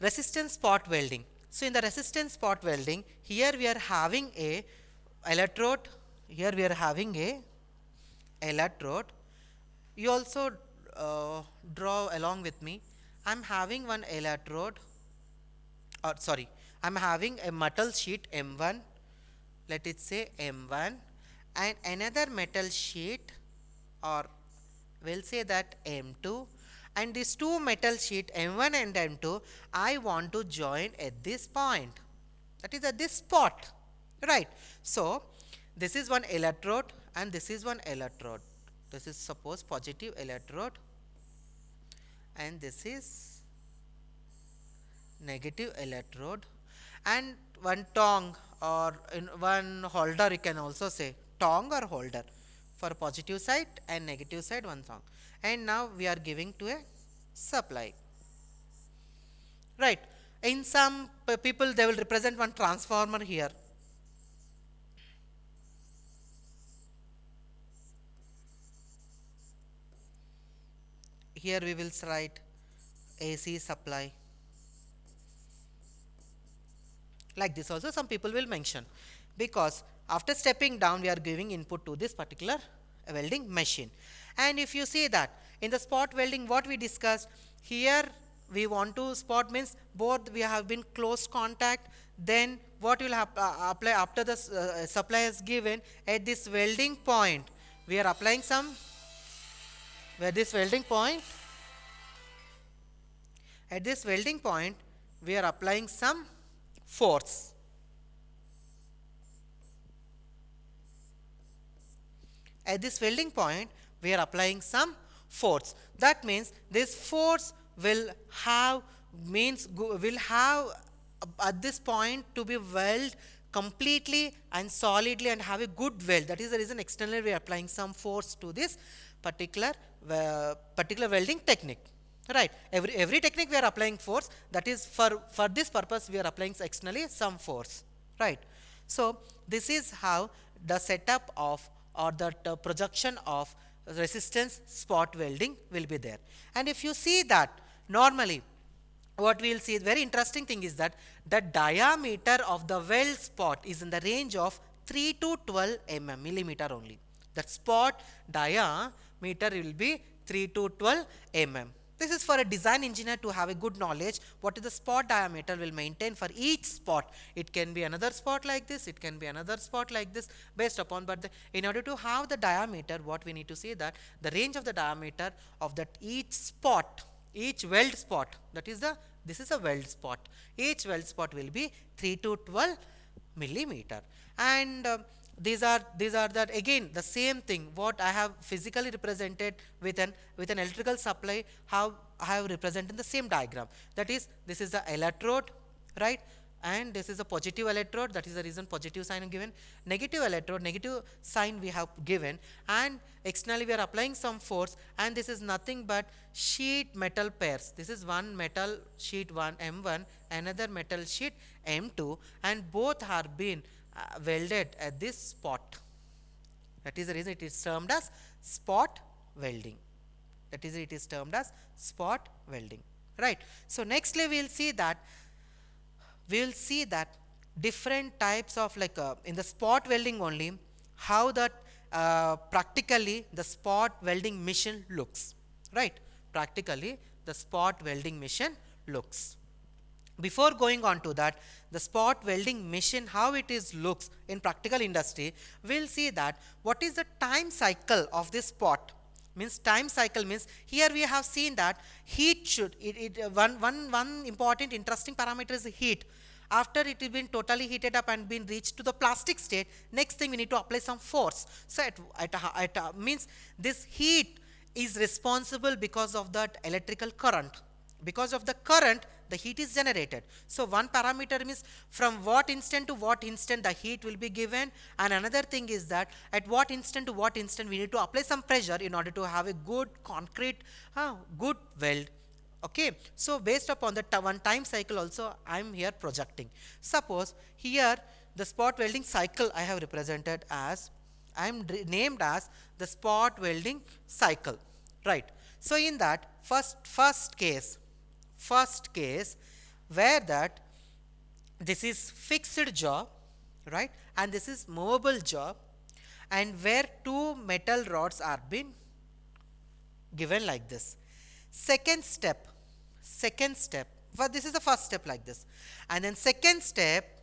resistance spot welding. So in the resistance spot welding, here we are having a electrode, here we are having a electrode. You also draw along with me. I'm having one electrode, or sorry, I'm having a metal sheet M1, let it say M1, and another metal sheet, or we'll say that M2, and these two metal sheet M1 and M2 I want to join at this point, that is at this spot, right? So this is one electrode and this is one electrode. This is suppose positive electrode and this is negative electrode, and one tongue or in one holder, you can also say tongue or holder for positive side and negative side, one tongue. And now we are giving to a supply, right? In some people they will represent one transformer here. Here we will write AC supply, like this also some people will mention, because after stepping down we are giving input to this particular welding machine. And if you see that in the spot welding what we discussed here, we want to spot means both we have been close contact, then what will apply after the supply is given at this welding point, we are applying some, where this welding point, at this welding point we are applying some force. At this welding point we are applying some force. That means this force will have at this point to be weld completely and solidly and have a good weld. That is the reason externally we are applying some force to this particular welding technique, right? Every technique we are applying force, that is for this purpose we are applying externally some force, right? So this is how the setup of, or the projection of resistance spot welding will be there. And if you see that normally what we will see, very interesting thing is that the diameter of the weld spot is in the range of 3 to 12 millimeter only. The spot diameter will be 3 to 12 This is for a design engineer to have a good knowledge what is the spot diameter will maintain for each spot. It can be another spot like this, it can be another spot like this, based upon, but in order to have the diameter, what we need to see that the range of the diameter of that each spot, each weld spot, that is the, this is a weld spot, each weld spot will be 3 to 12 millimeter. And these are that again the same thing what I have physically represented with an electrical supply, how I have represented the same diagram. That is, this is the electrode, right? And this is a positive electrode, that is the reason positive sign given. Negative electrode, negative sign we have given, and externally we are applying some force, and this is nothing but sheet metal pairs. This is one metal sheet 1 M1, another metal sheet M2, and both are been welded at this spot. That is the reason it is termed as spot welding. That is, it is termed as spot welding, right? So nextly we will see that different types of, like in the spot welding only, how that practically the spot welding machine looks, right? Practically the spot welding machine looks. Before going on to that, the spot welding machine, how it is looks in practical industry, we'll see that what is the time cycle of this spot. Means time cycle means here we have seen that heat should, one important interesting parameter is heat. After it has been totally heated up and been reached to the plastic state, next thing we need to apply some force. So means this heat is responsible because of that electrical current. Because of the current, the heat is generated. So one parameter means from what instant to what instant the heat will be given, and another thing is that at what instant to what instant we need to apply some pressure in order to have a good concrete, good weld. Okay, so based upon the one time cycle also I am here projecting. Suppose here the spot welding cycle I have represented as, I am named as the spot welding cycle, right? So in that first case where that this is fixed job, right, and this is movable job, and where two metal rods are been given like this. Second step, well, this is the first step like this, and then second step,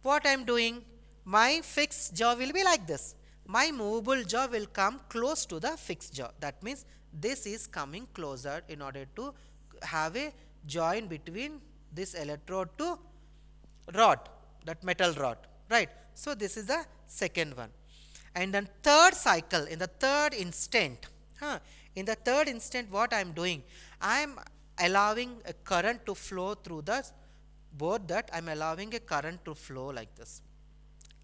what I am doing, my fixed jaw will be like this, my movable jaw will come close to the fixed jaw. That means this is coming closer in order to have a join between this electrode to rod, that metal rod, right. So this is the second one. And then third cycle, in the third instant, in the third instant, what I am doing, I am allowing a current to flow through the board, that I am allowing a current to flow like this,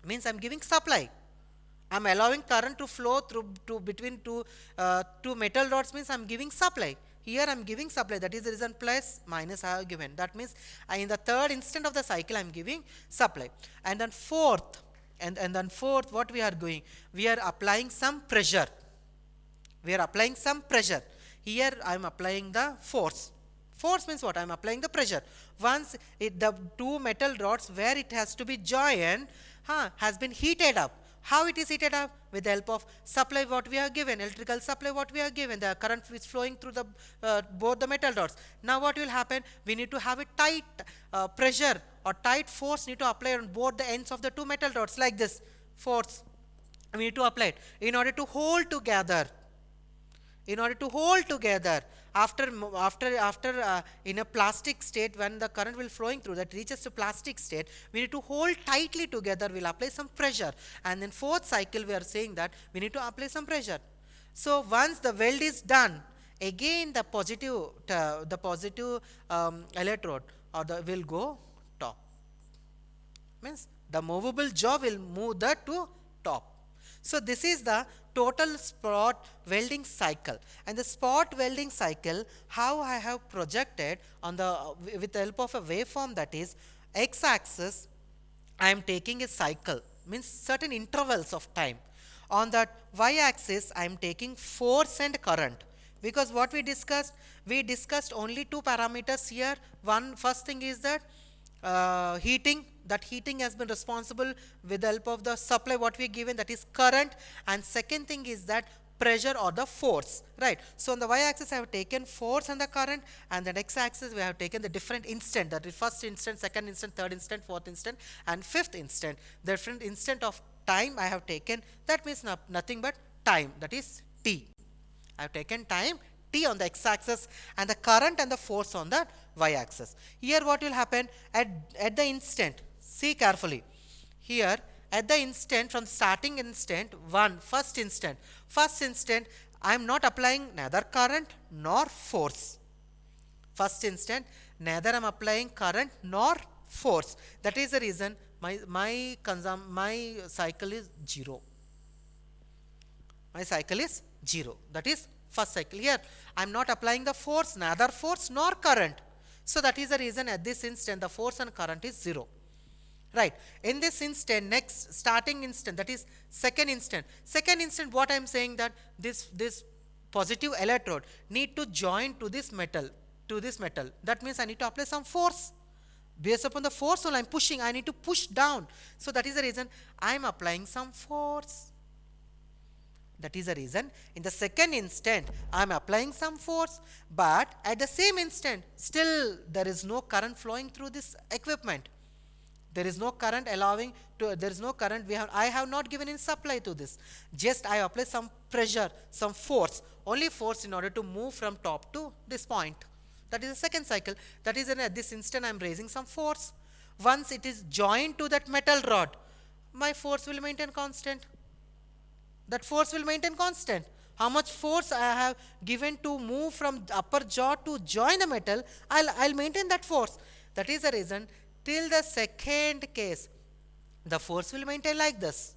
means I am giving supply. I am allowing current to flow through to between two metal rods, means I am giving supply. Here I am giving supply, that is the reason plus minus I have given. That means in the third instant of the cycle I am giving supply. And then fourth, and then fourth, what we are doing, we are applying some pressure. We are applying some pressure. Here I am applying the force. Force means what? I am applying the pressure. Once the two metal rods where it has to be joined has been heated up. How it is heated up? With the help of supply what we have given, electrical supply what we have given, the current is flowing through the both the metal rods. Now what will happen? We need to have a tight pressure or tight force need to apply on both the ends of the two metal rods like this. Force we need to apply it in order to hold together. In order to hold together, after in a plastic state, when the current will flowing through that reaches to plastic state, we need to hold tightly together. We'll apply some pressure, and then fourth cycle we are saying that we need to apply some pressure. So once the weld is done, again the positive electrode or the will go top, means the movable jaw will move that to top. So this is the total spot welding cycle, and the spot welding cycle, how I have projected on the with the help of a waveform, that is x-axis I am taking a cycle, means certain intervals of time. On that y-axis I am taking force and current, because what we discussed only two parameters here. First thing is that heating, that heating has been responsible with the help of the supply what we given, that is current, and second thing is that pressure or the force, right. So on the y-axis I have taken force and the current, and the x-axis we have taken the different instant, that is first instant, second instant, third instant, fourth instant, and fifth instant. The different instant of time I have taken, that means nothing but time, that is t. I have taken time t on the x-axis and the current and the force on the y-axis. Here what will happen at the instant, see carefully, here at the instant, from starting instant, first instant I am not applying neither current nor force. First instant neither I am applying current nor force. That is the reason my cycle is 0. My cycle is 0. That is first cycle. Here I am not applying the force, neither force nor current. So that is the reason at this instant the force and current is 0. Right. In this instant, next starting instant, that is second instant. Second instant, what I am saying, that this positive electrode need to join to this metal. That means I need to apply some force. Based upon the force I am pushing, I need to push down. So that is the reason I am applying some force. That is the reason in the second instant I am applying some force, but at the same instant still there is no current flowing through this equipment. There is no current I have not given any supply to this. Just I apply some pressure, some force, only force in order to move from top to this point. That is the second cycle. That is at this instant I am raising some force. Once it is joined to that metal rod, my force will maintain constant. That force will maintain constant. How much force I have given to move from upper jaw to join the metal, I'll maintain that force. That is the reason till the second case, the force will maintain like this.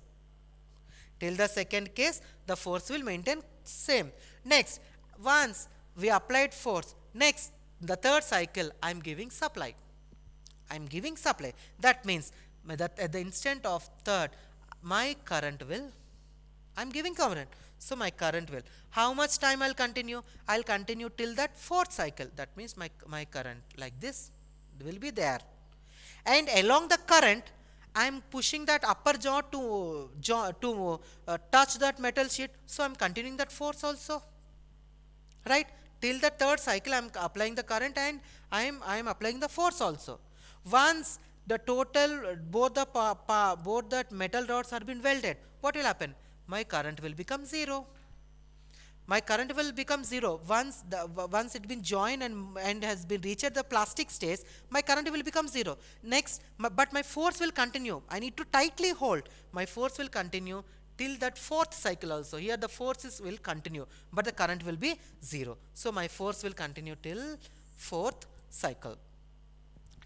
Till the second case, the force will maintain same. Next, once we applied force, next, the third cycle, I am giving supply. I am giving supply. That means that at the instant of third, my current will, I am giving current. So my current will. How much time I'll continue? I'll continue till that fourth cycle. That means my current like this. will be there. And along the current, I am pushing that upper jaw to touch that metal sheet, so I am continuing that force also, right? Till the third cycle I am applying the current, and I am applying the force also. Once the total both that metal rods are been welded, what will happen? My current will become 0. My current will become 0 once it been joined and has been reached the plastic stage. My current will become 0. Next, but my force will continue. I need to tightly hold. My force will continue till that fourth cycle also. Here the forces will continue, but the current will be 0. So my force will continue till fourth cycle.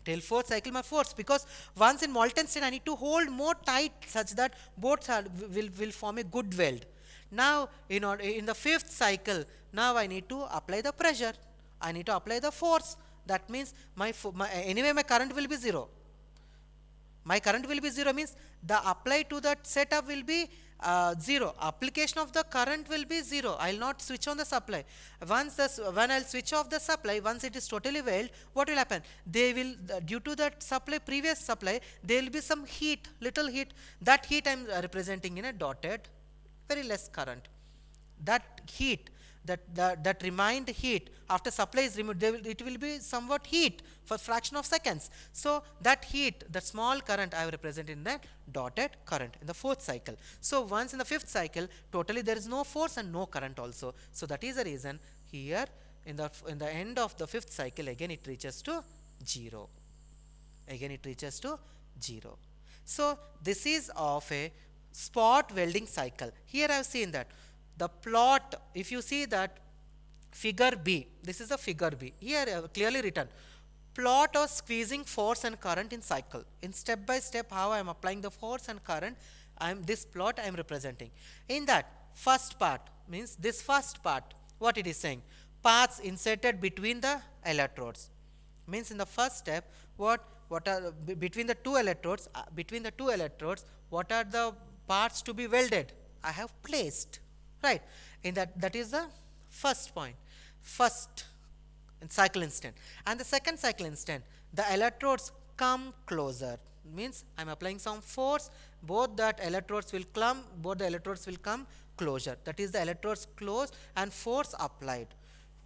Till fourth cycle my force, because once in molten state I need to hold more tight such that both will form a good weld. Now in the fifth cycle, now I need to apply the pressure, I need to apply the force. That means anyway my current will be 0. My current will be 0 means the apply to that setup will be 0. Application of the current will be 0. I will not switch on the supply. When I will switch off the supply, once it is totally veiled, what will happen? They will, due to that supply, previous supply, there will be some heat, little heat. That heat I am representing in a dotted, very less current. That heat, that remained heat after supply is removed, it will be somewhat heat for fraction of seconds. So that heat, that small current I have represented in that dotted current in the fourth cycle. So once in the fifth cycle, totally there is no force and no current also. So that is the reason here in the end of the fifth cycle, again it reaches to 0. Again it reaches to 0. So this is of a spot welding cycle. Here I have seen that the plot, if you see that figure B, this is a figure B. Here I have clearly written plot of squeezing force and current in cycle. In step by step how I am applying the force and current, this plot I am representing. In that first part, means this first part, what it is saying? Paths inserted between the electrodes. Means in the first step, what are between the two electrodes, what are the parts to be welded? I have placed. Right, in that is the first point, first in cycle instant. And the second cycle instant, the electrodes come closer, means I am applying some force, both the electrodes will come closer. That is the electrodes close and force applied.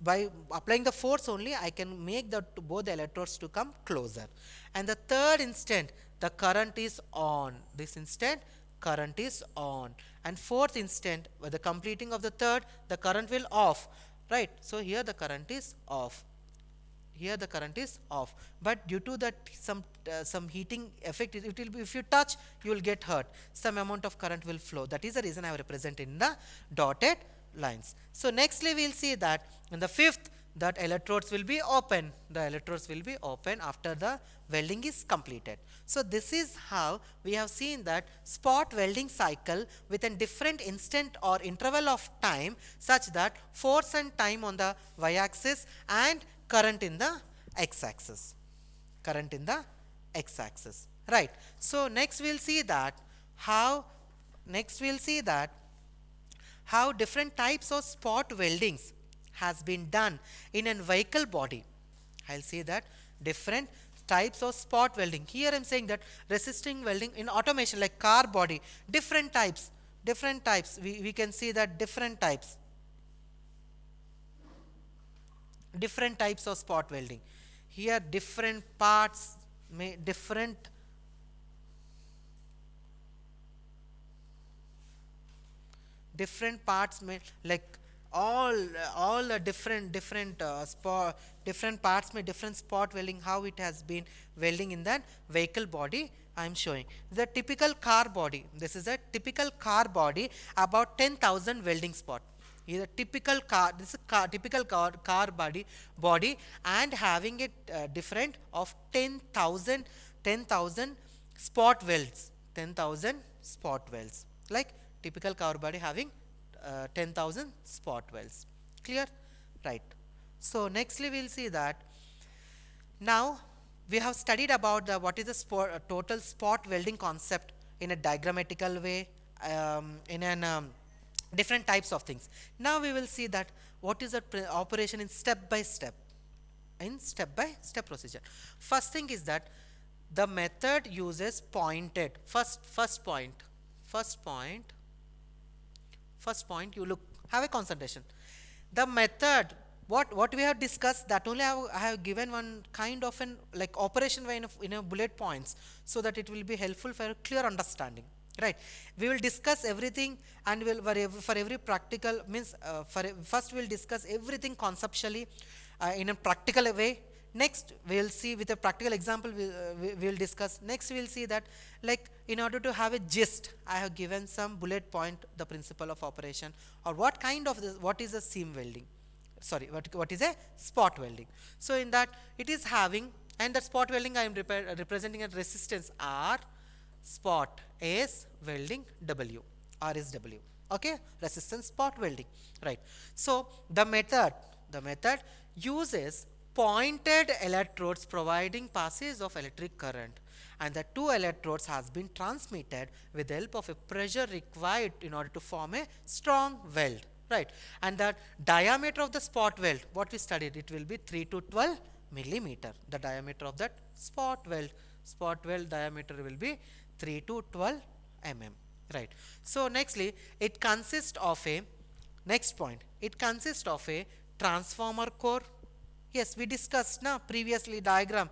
By applying the force only I can make both the electrodes to come closer. And the third instant, the current is on. This instant current is on, and fourth instant, with the completing of the third, the current will off, right? So here the current is off, but due to that some heating effect, it will be, if you touch you will get hurt, some amount of current will flow. That is the reason I have represented in the dotted lines. So nextly we will see that in the fifth, that electrodes will be open. The electrodes will be open after the welding is completed. So this is how we have seen that spot welding cycle with a different instant or interval of time, such that force and time on the y-axis and current in the x-axis. Right. So next we will see that how different types of spot weldings has been done in a vehicle body. I will see that different types of spot welding. Here I am saying that resisting welding in automation like car body, different types. We can see that different types of spot welding. Here different parts like all the different parts may different spot welding, how it has been welding in that vehicle body I am showing. The typical car body, this is a typical car body, about 10,000 welding spot. Is a typical car, this is typical car body and having it different of 10,000 spot welds, like typical car body having 10,000 spot welds. Clear? Right. So nextly we will see that now we have studied about what is the total spot welding concept in a diagrammatical way, in an different types of things. Now we will see that what is the operation in step by step. in step by step procedure. First thing is that the method uses pointed first point first point you look, have a concentration. The method, what we have discussed, that only I have given one kind of an like operation way in a bullet points, so that it will be helpful for a clear understanding, right? We will discuss everything, and will for every practical means first we will discuss everything conceptually in a practical way. Next we will see with a practical example, we will discuss. Next we will see that, like, in order to have a gist, I have given some bullet point the principle of operation, or what kind of this, what is a seam welding, sorry, what is a spot welding. So in that it is having, and the spot welding I am representing a resistance R, spot is welding W, R is W, okay, resistance spot welding, right? So the method uses pointed electrodes providing passage of electric current, and the two electrodes has been transmitted with the help of a pressure required in order to form a strong weld, right? And the diameter of the spot weld, what we studied, it will be 3 to 12 millimeter. The diameter of that spot weld diameter will be 3 to 12 mm, right? So nextly, it consists of a, next point, it consists of a transformer core. Yes, we discussed now previously diagram.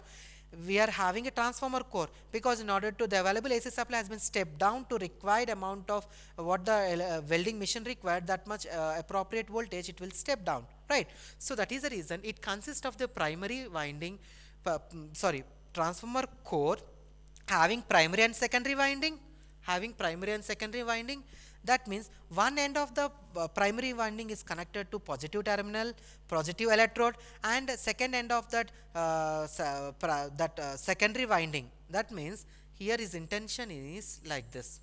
We are having a transformer core because in order to the available AC supply has been stepped down to required amount of what the welding machine required, that much appropriate voltage it will step down, right? So that is the reason it consists of the primary winding, transformer core having primary and secondary winding, that means one end of the primary winding is connected to positive terminal, positive electrode, and second end of that secondary winding, that means here is intention is like this.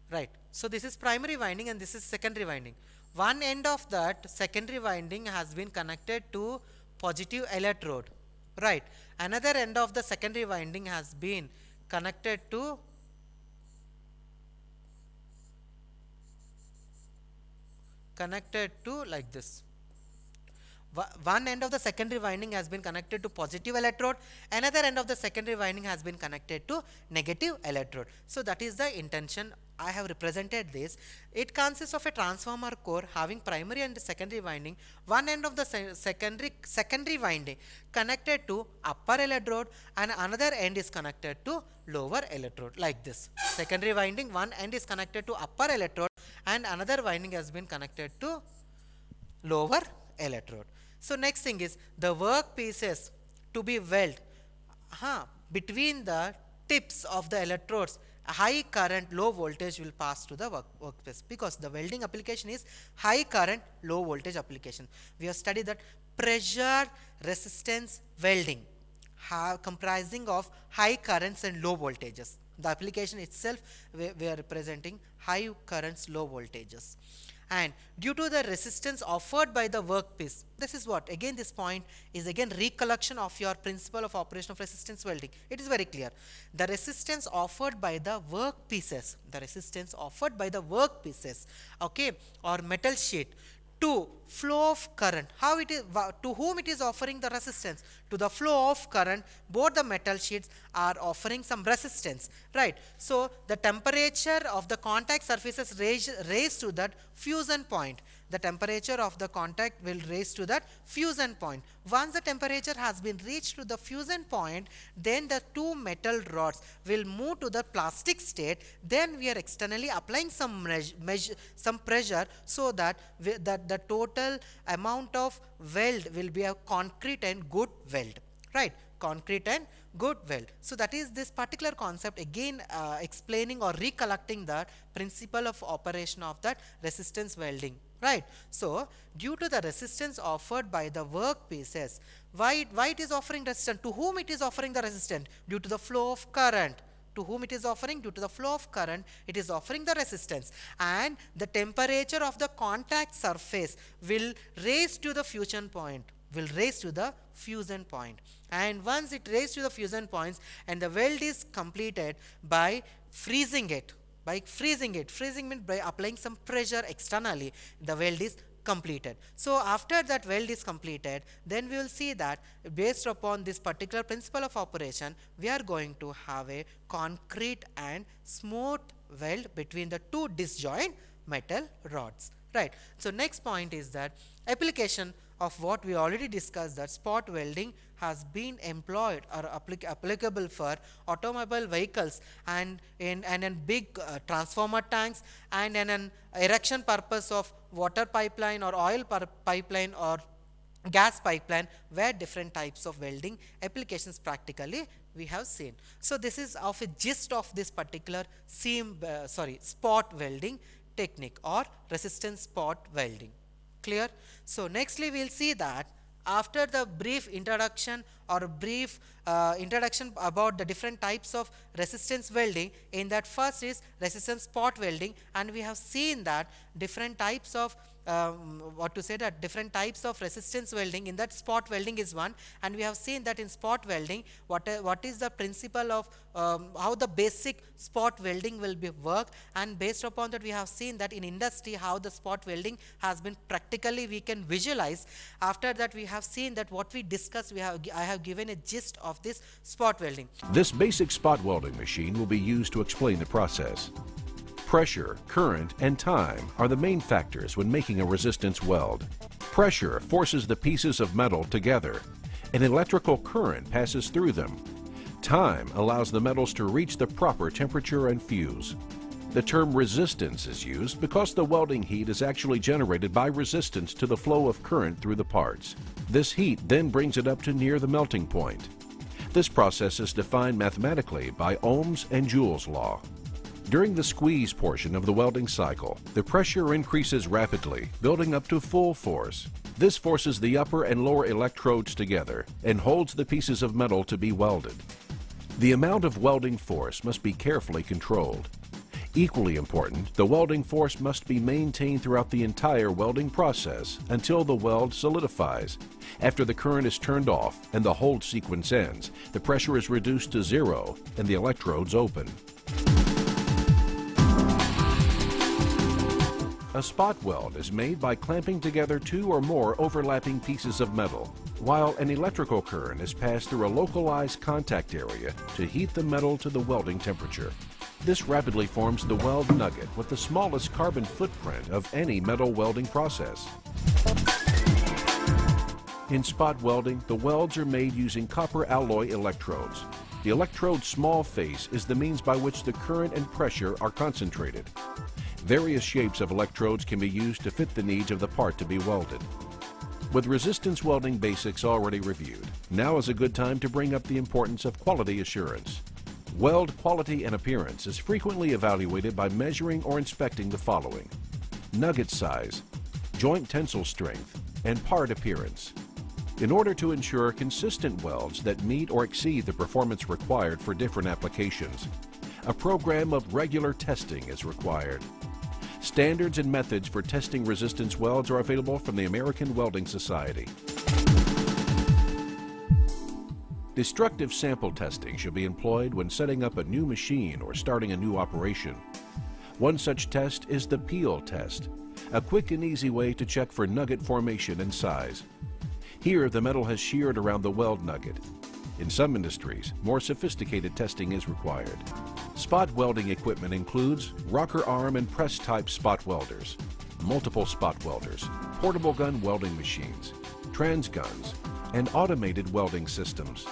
Right. So this is primary winding and this is secondary winding. One end of that secondary winding has been connected to positive electrode, right? Another end of the secondary winding has been connected to like this. One end of the secondary winding has been connected to positive electrode, another end of the secondary winding has been connected to negative electrode. So that is the intention. I have represented this. It consists of a transformer core having primary and secondary winding. One end of the secondary winding connected to upper electrode, and another end is connected to lower electrode, like this. Secondary winding, one end is connected to upper electrode and another winding has been connected to lower electrode. So next thing is the work pieces to be welded between the tips of the electrodes. High current, low voltage will pass to the workpiece, because the welding application is high current, low voltage application. We have studied that pressure resistance welding comprising of high currents and low voltages. The application itself, we are representing high currents, low voltages. And due to the resistance offered by the workpiece, this is what, again this point is again recollection of your principle of operation of resistance welding. It is very clear. The resistance offered by the workpieces, okay, or metal sheet to flow of current, how it is, to whom it is offering the resistance, to the flow of current, both the metal sheets are offering some resistance, right? So the temperature of the contact surfaces raised to that fusion point. The temperature of the contact will raise to that fusion point. Once the temperature has been reached to the fusion point, then the two metal rods will move to the plastic state. Then we are externally applying some pressure, so that the total amount of weld will be a concrete and good weld, right? Concrete and good weld. So that is this particular concept, again explaining or recollecting the principle of operation of that resistance welding, right? So due to the resistance offered by the workpieces, why it is offering resistance, to whom it is offering the resistance? Due to the flow of current. To whom it is offering? Due to the flow of current, it is offering the resistance, and the temperature of the contact surface will raise to the fusion point, and once it raised to the fusion points, and the weld is completed by freezing it, by freezing it. Freezing means by applying some pressure externally, the weld is completed. So after that weld is completed, then we will see that based upon this particular principle of operation, we are going to have a concrete and smooth weld between the two disjoint metal rods, right? So next point is that application of what we already discussed, that spot welding has been employed or applicable for automobile vehicles and in big transformer tanks, and in an erection purpose of water pipeline or oil pipeline or gas pipeline, where different types of welding applications practically we have seen. So this is of a gist of this particular spot welding technique or resistance spot welding. Clear? So nextly we will see that after the brief introduction or brief introduction about the different types of resistance welding, in that first is resistance spot welding, and we have seen that different types of different types of resistance welding. In that, spot welding is one, and we have seen that in spot welding what is the principle of how the basic spot welding will be work, and based upon that we have seen that in industry how the spot welding has been practically we can visualize. After that we have seen that what we discussed, I have given a gist of this spot welding. This basic spot welding machine will be used to explain the process. Pressure, current, and time are the main factors when making a resistance weld. Pressure forces the pieces of metal together. An electrical current passes through them. Time allows the metals to reach the proper temperature and fuse. The term resistance is used because the welding heat is actually generated by resistance to the flow of current through the parts. This heat then brings it up to near the melting point. This process is defined mathematically by Ohm's and Joule's law. During the squeeze portion of the welding cycle, the pressure increases rapidly, building up to full force. This forces the upper and lower electrodes together and holds the pieces of metal to be welded. The amount of welding force must be carefully controlled. Equally important, the welding force must be maintained throughout the entire welding process until the weld solidifies. After the current is turned off and the hold sequence ends, the pressure is reduced to zero and the electrodes open. A spot weld is made by clamping together two or more overlapping pieces of metal, while an electrical current is passed through a localized contact area to heat the metal to the welding temperature. This rapidly forms the weld nugget with the smallest carbon footprint of any metal welding process. In spot welding, the welds are made using copper alloy electrodes. The electrode's small face is the means by which the current and pressure are concentrated. Various shapes of electrodes can be used to fit the needs of the part to be welded. With resistance welding basics already reviewed, now is a good time to bring up the importance of quality assurance. Weld quality and appearance is frequently evaluated by measuring or inspecting the following: nugget size, joint tensile strength, and part appearance. In order to ensure consistent welds that meet or exceed the performance required for different applications, a program of regular testing is required. Standards and methods for testing resistance welds are available from the American Welding Society. Destructive sample testing should be employed when setting up a new machine or starting a new operation. One such test is the peel test, a quick and easy way to check for nugget formation and size. Here, the metal has sheared around the weld nugget. In some industries, more sophisticated testing is required. Spot welding equipment includes rocker arm and press type spot welders, multiple spot welders, portable gun welding machines, trans guns, and automated welding systems.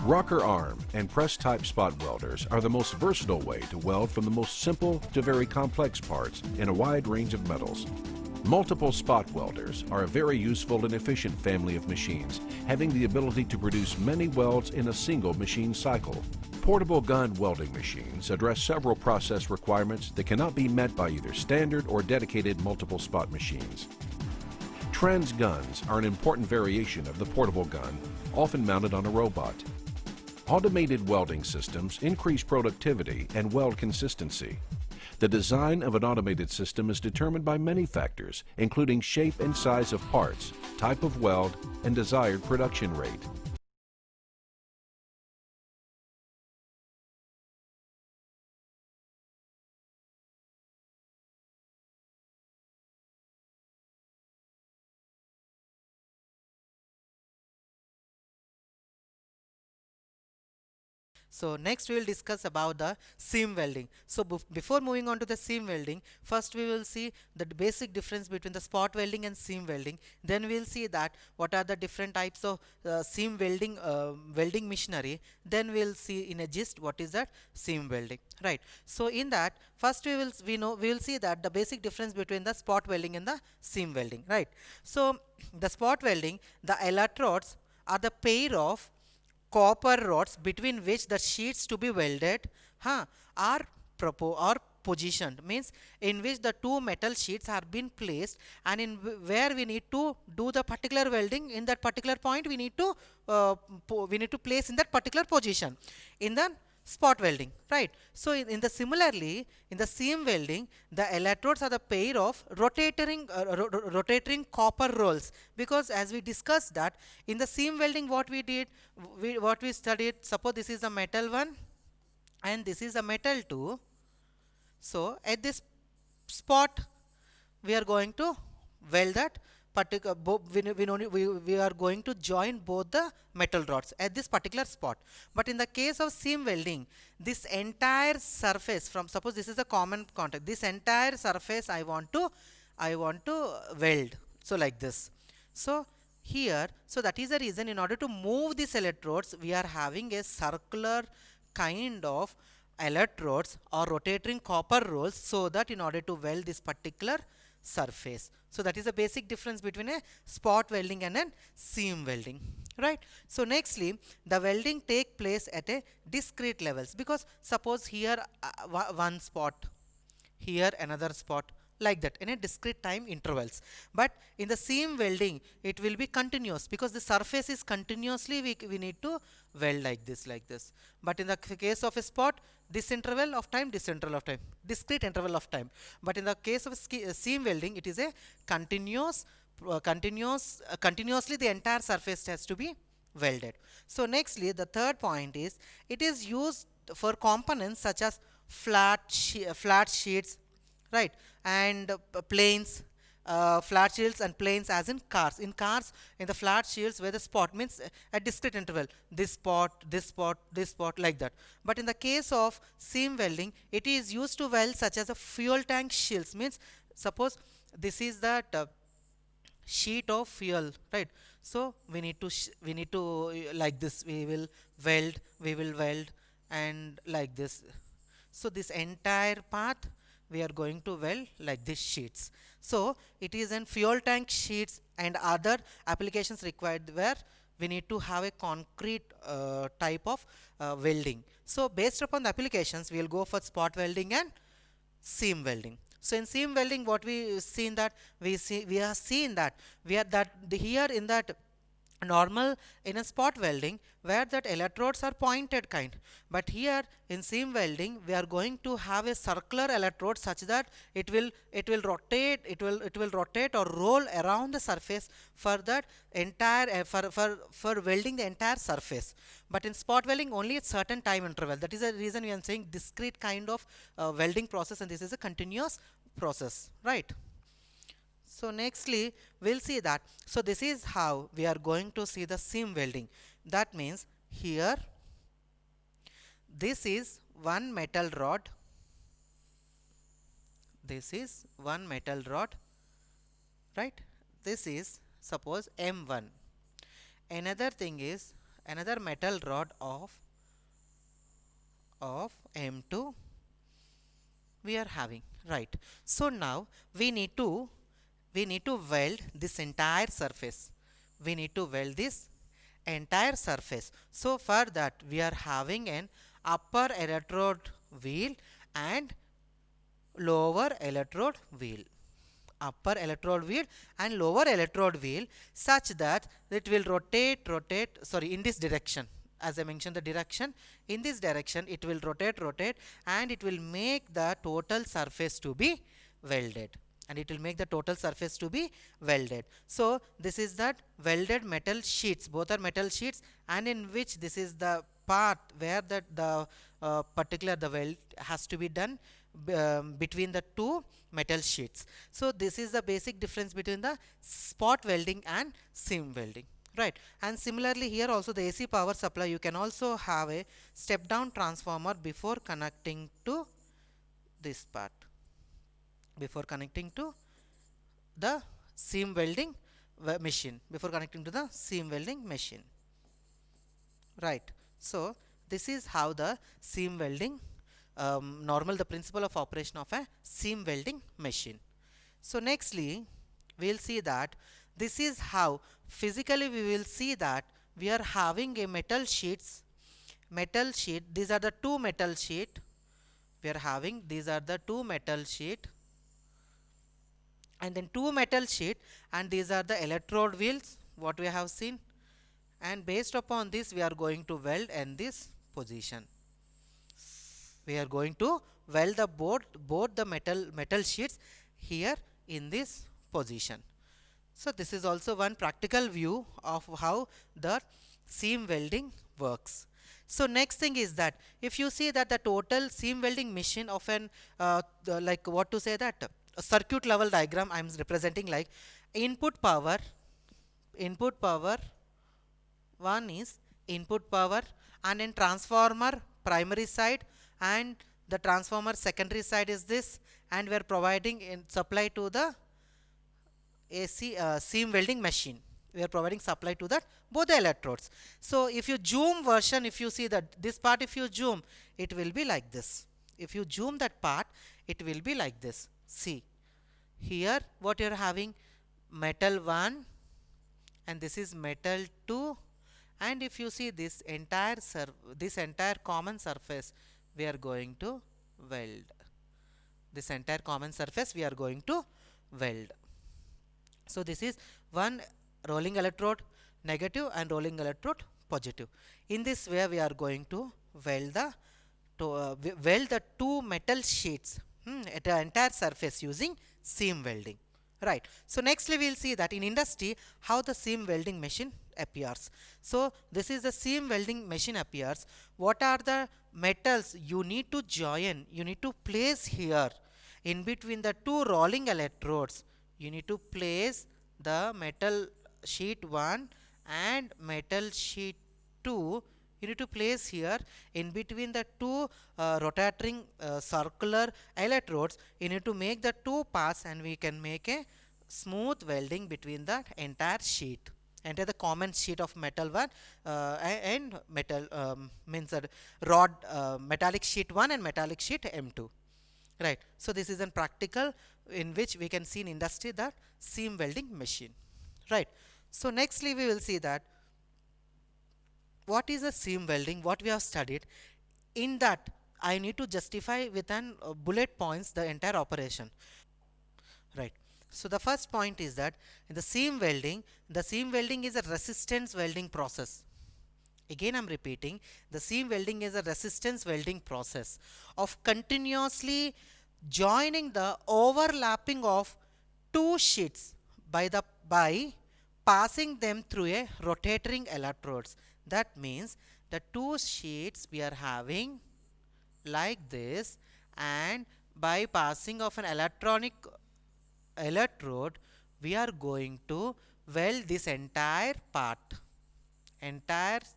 Rocker arm and press type spot welders are the most versatile way to weld from the most simple to very complex parts in a wide range of metals. Multiple spot welders are a very useful and efficient family of machines, having the ability to produce many welds in a single machine cycle. Portable gun welding machines address several process requirements that cannot be met by either standard or dedicated multiple spot machines. Trans guns are an important variation of the portable gun, often mounted on a robot. Automated welding systems increase productivity and weld consistency. The design of an automated system is determined by many factors, including shape and size of parts, type of weld, and desired production rate. So next we will discuss about the seam welding. So before moving on to the seam welding, first we will see the basic difference between the spot welding and seam welding. Then we will see that what are the different types of seam welding welding machinery. Then we will see in a gist what is that seam welding, right? So in that, first we will see that the basic difference between the spot welding and the seam welding, right? So the spot welding, the electrodes are the pair of copper rods between which the sheets to be welded are positioned, means in which the two metal sheets are been placed, and in where we need to do the particular welding. In that particular point we need to place in that particular position in the spot welding, right? So in the similarly in the seam welding, the electrodes are the pair of rotating copper rolls, because as we discussed that in the seam welding what we did, what we studied, suppose this is a metal one and this is a metal two. So at this spot we are going to weld that particular, we are going to join both the metal rods at this particular spot. But in the case of seam welding, this entire surface, from suppose this is a common contact, this entire surface I want to weld, so like this. So here, so that is the reason, in order to move these electrodes we are having a circular kind of electrodes or rotating copper rolls, so that in order to weld this particular surface. So that is the basic difference between a spot welding and a seam welding, right? So nextly, the welding take place at a discrete levels, because suppose here one spot, here another spot, like that in a discrete time intervals. But in the seam welding it will be continuous, because the surface is continuously we need to weld like this. But in the case of a spot, this interval of time, discrete interval of time. But in the case of seam welding, it is a continuously the entire surface has to be welded. So nextly, the third point is, it is used for components such as flat sheets, right, and planes, flat shields and planes, as in cars. In cars, in the flat shields where the spot means at discrete interval, this spot, like that. But in the case of seam welding, it is used to weld such as a fuel tank shields, means suppose this is that sheet of fuel, right? So we need to like this, we will weld and like this. So this entire path we are going to weld like these sheets. So it is in fuel tank sheets and other applications required where we need to have a concrete type of welding. So based upon the applications, we will go for spot welding and seam welding. So in seam welding, what we seen that we are seeing that here in that normal in a spot welding where that electrodes are pointed kind, but here in seam welding we are going to have a circular electrode such that it will rotate or roll around the surface for that entire for welding the entire surface. But in spot welding only at certain time interval. That is the reason we are saying discrete kind of welding process, and this is a continuous process, right? So nextly, we'll see that. So this is how we are going to see the seam welding. That means here, this is one metal rod. This is one metal rod, right? This is suppose M1. Another thing is another metal rod of M2 we are having, right? So now we need to weld this entire surface. We need to weld this entire surface. So for that we are having an upper electrode wheel and lower electrode wheel. Upper electrode wheel and lower electrode wheel, such that it will rotate in this direction. As I mentioned the direction, in this direction it will rotate and it will make the total surface to be welded. So this is that welded metal sheets, both are metal sheets, and in which this is the part where the particular the weld has to be done between the two metal sheets. So this is the basic difference between the spot welding and seam welding, right? And similarly here also the AC power supply, you can also have a step down transformer before connecting to this part, before connecting to the seam welding machine, before connecting to the seam welding machine, right? So this is how the seam welding, normal the principle of operation of a seam welding machine. So nextly we will see that this is how physically we will see that we are having a metal sheet. These are the two metal sheet we are having, these are the two metal sheet, and then two metal sheet, and these are the electrode wheels what we have seen, and based upon this we are going to weld in this position. We are going to weld the both the metal sheets here in this position. So this is also one practical view of how the seam welding works. So next thing is that if you see that the total seam welding machine of an like what to say that a circuit level diagram I am representing, like input power one is input power, and in transformer primary side and the transformer secondary side is this, and we are providing in supply to the AC seam welding machine. We are providing supply to that both the electrodes. So if you zoom version, if you see that this part, if you zoom, it will be like this. If you zoom that part, it will be like this. See here what you are having, metal 1 and this is metal 2, and if you see this entire common surface we are going to weld. This entire common surface we are going to weld. So this is one rolling electrode negative and rolling electrode positive. In this way we are going to weld the two metal sheets at the entire surface using seam welding, right? So nextly we will see that in industry how the seam welding machine appears. So this is the seam welding machine appears. What are the metals you need to join, you need to place here in between the two rolling electrodes. You need to place the metal sheet 1 and metal sheet 2. You need to place here in between the two rotating circular electrodes. You need to make the two pass, and we can make a smooth welding between the entire sheet, enter the common sheet of metal 1 and metal means rod metallic sheet 1 and metallic sheet M2, right? So this is a practical in which we can see in industry that seam welding machine, right? So nextly we will see that what is a seam welding, what we have studied. In that I need to justify with an bullet points the entire operation, right? So the first point is that in the seam welding is a resistance welding process. Again I am repeating, the seam welding is a resistance welding process of continuously joining the overlapping of two sheets by passing them through a rotating electrodes. That means the two sheets we are having like this, and by passing of an electrode we are going to weld this entire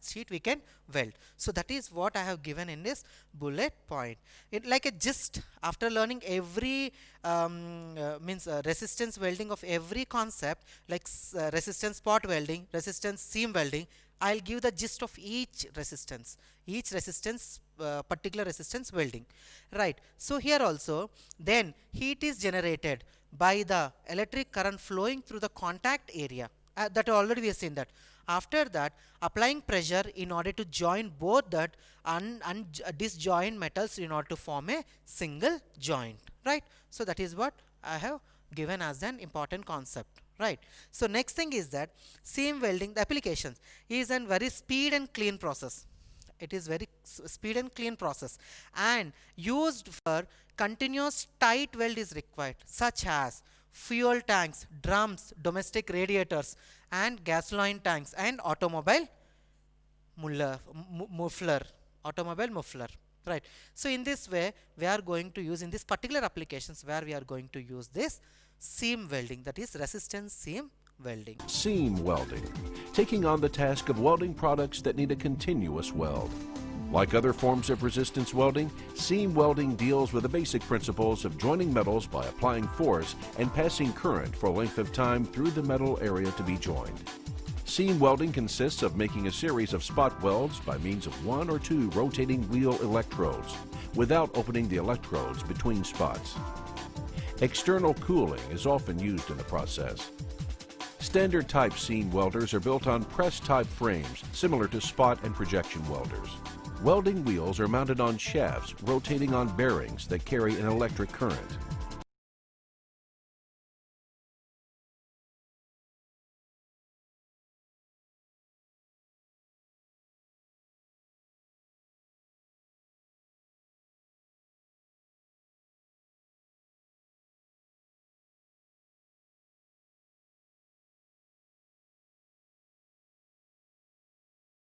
sheet we can weld. So that is what I have given in this bullet point. It like a gist after learning every resistance welding of every concept, like resistance spot welding, resistance seam welding, I'll give the gist of each resistance particular resistance welding, right? So here also then heat is generated by the electric current flowing through the contact area, that already we have seen that. After that, applying pressure in order to join both that disjoint metals in order to form a single joint, right? So that is what I have given as an important concept, right? So next thing is that seam welding, the applications is a very speed and clean process. It is very speed and clean process, and used for continuous tight weld is required, such as fuel tanks, drums, domestic radiators, and gasoline tanks, and automobile muffler, right? So in this way we are going to use in this particular applications where we are going to use this seam welding, that is resistance seam welding. Seam welding, taking on the task of welding products that need a continuous weld. Like other forms of resistance welding, seam welding deals with the basic principles of joining metals by applying force and passing current for a length of time through the metal area to be joined. Seam welding consists of making a series of spot welds by means of 1 or 2 rotating wheel electrodes, without opening the electrodes between spots. External cooling is often used in the process. Standard type seam welders are built on press type frames similar to spot and projection welders. Welding wheels are mounted on shafts rotating on bearings that carry an electric current.